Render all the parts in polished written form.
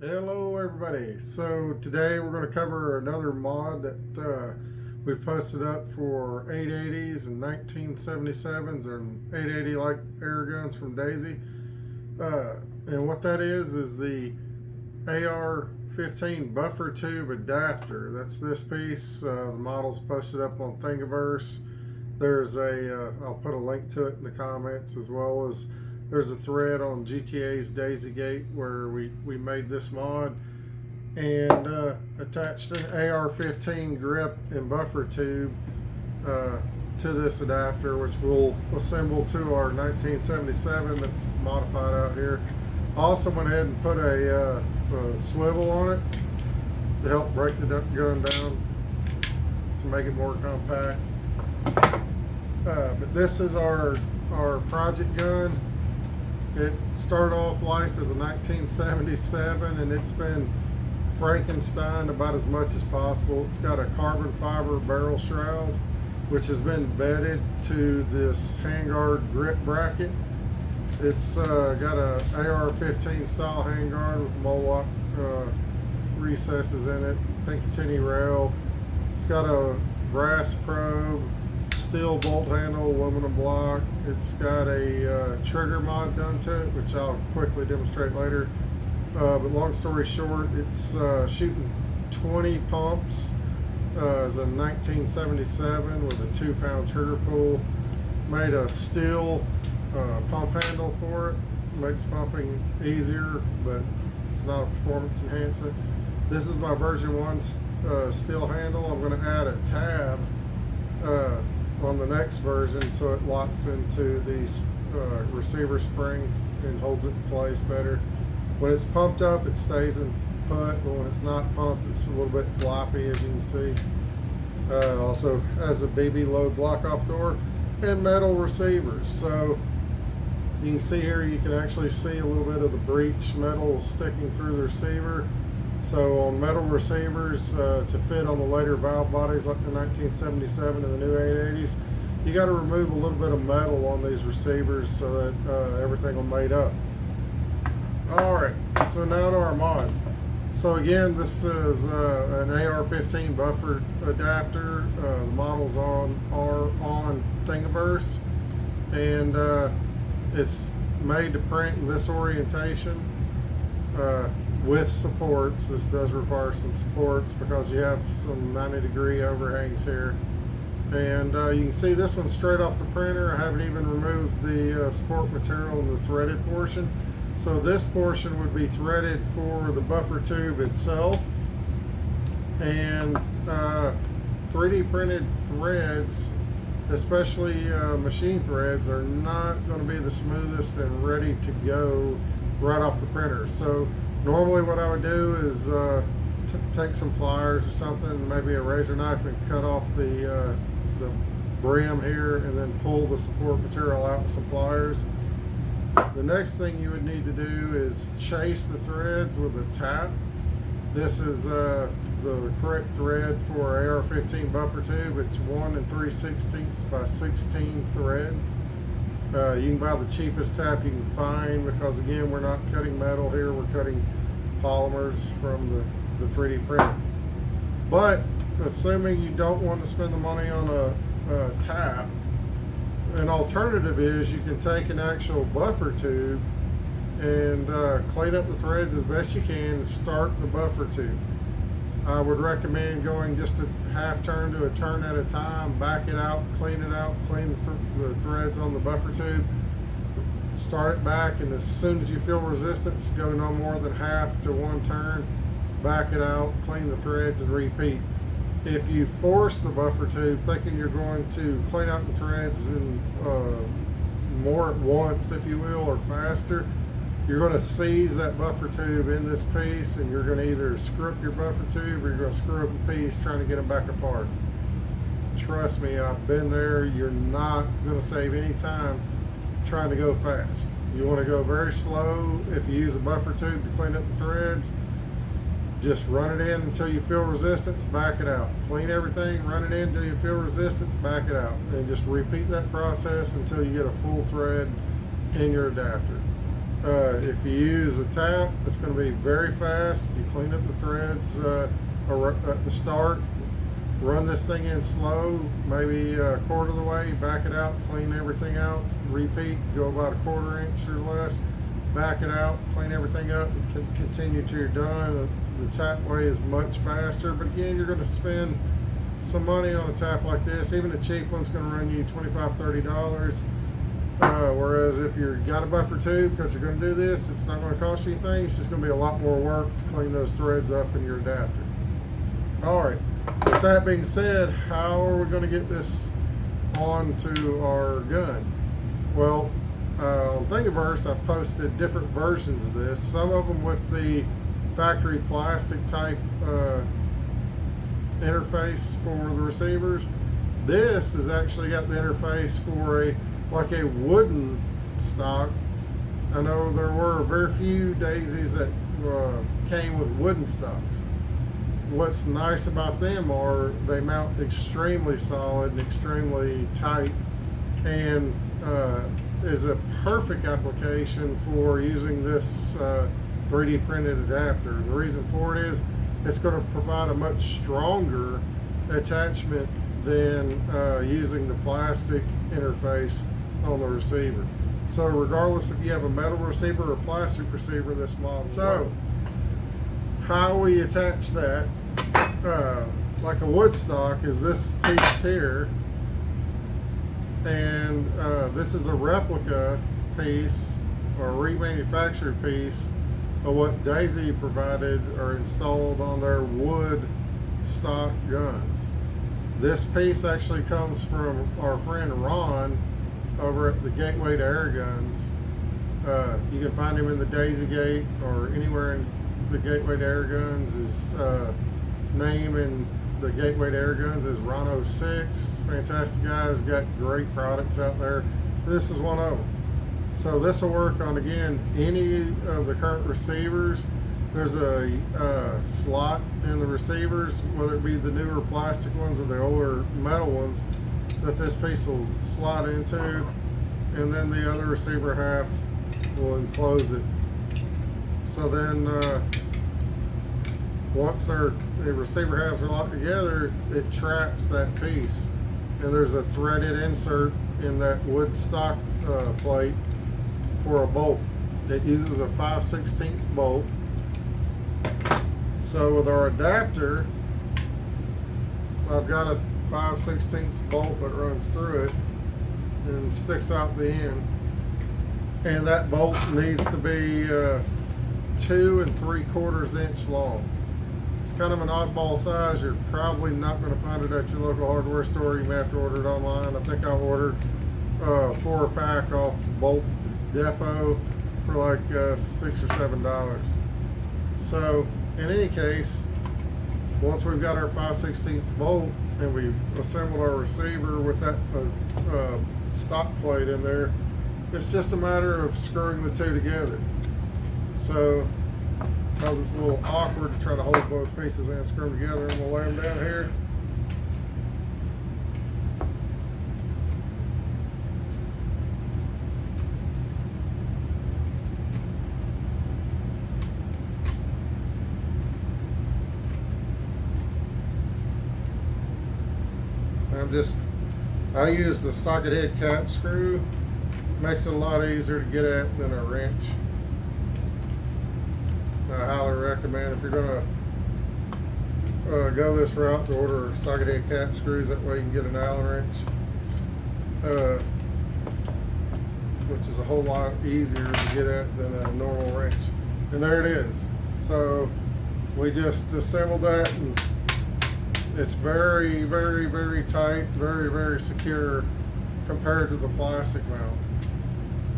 Hello everybody. So today we're going to cover another mod that we've posted up for 880s and 1977s and 880 like air guns from Daisy. And what that is the AR-15 buffer tube adapter. That's this piece. The model's posted up on Thingiverse. There's I'll put a link to it in the comments, as well as there's a thread on GTA's DaisyGate where we made this mod and attached an AR-15 grip and buffer tube to this adapter, which we'll assemble to our 1977 that's modified out here. I also went ahead and put a swivel on it to help break the gun down to make it more compact. But this is our project gun. It started off life as a 1977, and it's been Frankenstein about as much as possible. It's got a carbon fiber barrel shroud, which has been bedded to this Handguard grip bracket. It's got a AR-15 style handguard with Moloch recesses in it, Picatinny rail. It's got a brass probe, steel bolt handle, aluminum block. It's got a trigger mod done to it, which I'll quickly demonstrate later. But long story short, it's shooting 20 pumps as a 1977 with a 2-pound trigger pull. Made a steel pump handle for it. Makes pumping easier, but it's not a performance enhancement. This is my version 1 steel handle. I'm going to add a tab on the next version so it locks into the receiver spring and holds it in place better. When it's pumped up, it stays in put, but when it's not pumped, it's a little bit floppy, as you can see. Also has a BB load block off door and metal receivers. So you can see here, you can actually see a little bit of the breech metal sticking through the receiver. So on metal receivers, to fit on the later valve bodies like the 1977 and the new 880s, you got to remove a little bit of metal on these receivers so that everything will mate up. Alright, so now to our mod. So again, this is an AR-15 buffer adapter. The models are on Thingiverse, and it's made to print in this orientation. With supports. This does require some supports because you have some 90-degree overhangs here. And you can see this one straight off the printer. I haven't even removed the support material in the threaded portion. So this portion would be threaded for the buffer tube itself. And 3D printed threads, especially machine threads, are not going to be the smoothest and ready to go right off the printer. So normally what I would do is take some pliers or something, maybe a razor knife, and cut off the brim here and then pull the support material out with some pliers. The next thing you would need to do is chase the threads with a tap. This is the correct thread for AR-15 buffer tube. It's 1 3/16 by 16 thread. You can buy the cheapest tap you can find because, again, we're not cutting metal here, we're cutting polymers from the 3D printer. But assuming you don't want to spend the money on a tap, an alternative is you can take an actual buffer tube and clean up the threads as best you can and start the buffer tube. I would recommend going just a half turn to a turn at a time, back it out, clean the threads on the buffer tube, start it back, and as soon as you feel resistance, go no more than half to 1 turn, back it out, clean the threads, and repeat. If you force the buffer tube thinking you're going to clean out the threads and more at once, if you will, or faster, you're going to seize that buffer tube in this piece, and you're going to either screw up your buffer tube or you're going to screw up a piece trying to get them back apart. Trust me, I've been there. You're not going to save any time trying to go fast. You want to go very slow. If you use a buffer tube to clean up the threads, just run it in until you feel resistance, back it out. Clean everything, run it in until you feel resistance, back it out. And just repeat that process until you get a full thread in your adapter. If you use a tap, it's going to be very fast. You clean up the threads at the start, run this thing in slow, maybe a quarter of the way, back it out, clean everything out, repeat, go about a quarter inch or less, back it out, clean everything up, and continue till you're done. The tap way is much faster, but again, you're going to spend some money on a tap like this. Even a cheap one's going to run you $25–30. Whereas if you've got a buffer tube, because you're going to do this, it's not going to cost you anything. It's just going to be a lot more work to clean those threads up in your adapter. All right, with that being said, how are we going to get this onto our gun? Well, on Thingiverse, I've posted different versions of this, some of them with the factory plastic type interface for the receivers. This has actually got the interface for a wooden stock. I know there were very few daisies that came with wooden stocks. What's nice about them are they mount extremely solid and extremely tight, and is a perfect application for using this 3D printed adapter. And the reason for it is it's going to provide a much stronger attachment than using the plastic interface on the receiver. So regardless if you have a metal receiver or plastic receiver, this model. So how we attach that, like a wood stock, is this piece here, and this is a replica piece or remanufactured piece of what Daisy provided or installed on their wood stock guns. This piece actually comes from our friend Ron over at the Gateway to Air Guns. You can find him in the Daisy Gate or anywhere in the Gateway to Air Guns. His name in the Gateway to Air Guns is Ron06. Fantastic guy, has got great products out there. This is one of them. So this will work on, again, any of the current receivers. There's a slot in the receivers, whether it be the newer plastic ones or the older metal ones, that this piece will slide into, and then the other receiver half will enclose it. So then once the receiver halves are locked together, it traps that piece, and there's a threaded insert in that wood stock plate for a bolt. It uses a 5/16 bolt. So with our adapter, I've got a 5/16 bolt that runs through it and sticks out the end, and that bolt needs to be 2 3/4 inch long. It's kind of an oddball size. You're probably not going to find it at your local hardware store. You may have to order it online. I think I ordered a 4-pack off Bolt Depot for like $6 or $7. So in any case, once we've got our 5/16 bolt and we've assembled our receiver with that stock plate in there, it's just a matter of screwing the two together. So because it's a little awkward to try to hold both pieces and screw them together, and we'll lay them down here. I used a socket head cap screw. Makes it a lot easier to get at than a wrench. I highly recommend, if you're going to go this route, to order socket head cap screws. That way you can get an Allen wrench, which is a whole lot easier to get at than a normal wrench. And there it is. So we just assembled that, and it's very, very, very tight, very, very secure compared to the plastic mount.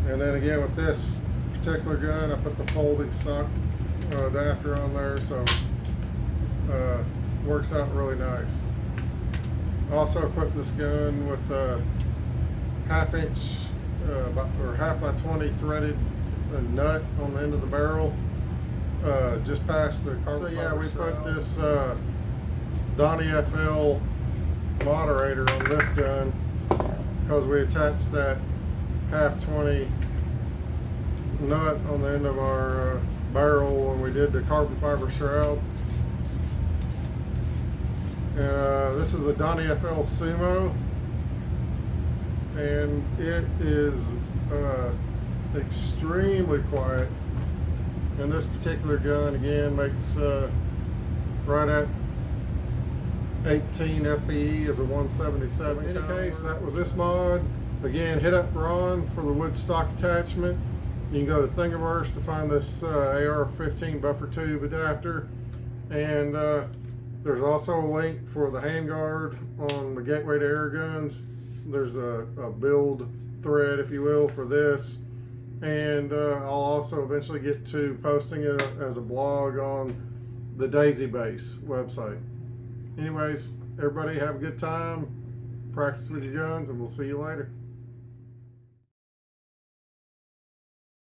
And then again, with this particular gun, I put the folding stock adapter on there, so works out really nice. Also equipped this gun with a 1/2 inch or 1/2 by 20 threaded nut on the end of the barrel, just past the carbon. So yeah, we put this Donnie FL moderator on this gun because we attached that 1/2 20 nut on the end of our barrel when we did the carbon fiber shroud. This is a Donnie FL Sumo, and it is extremely quiet. And this particular gun again makes right at 18 FPE as a 177. In any case, that was this mod. Again, hit up Ron for the wood stock attachment. You can go to Thingiverse to find this AR-15 buffer tube adapter, and there's also a link for the Handguard on the gateway to air guns. There's a build thread, if you will, for this, and I'll also eventually get to posting it as a blog on the Daisy Base website. Anyways, everybody have a good time, practice with your guns, and we'll see you later.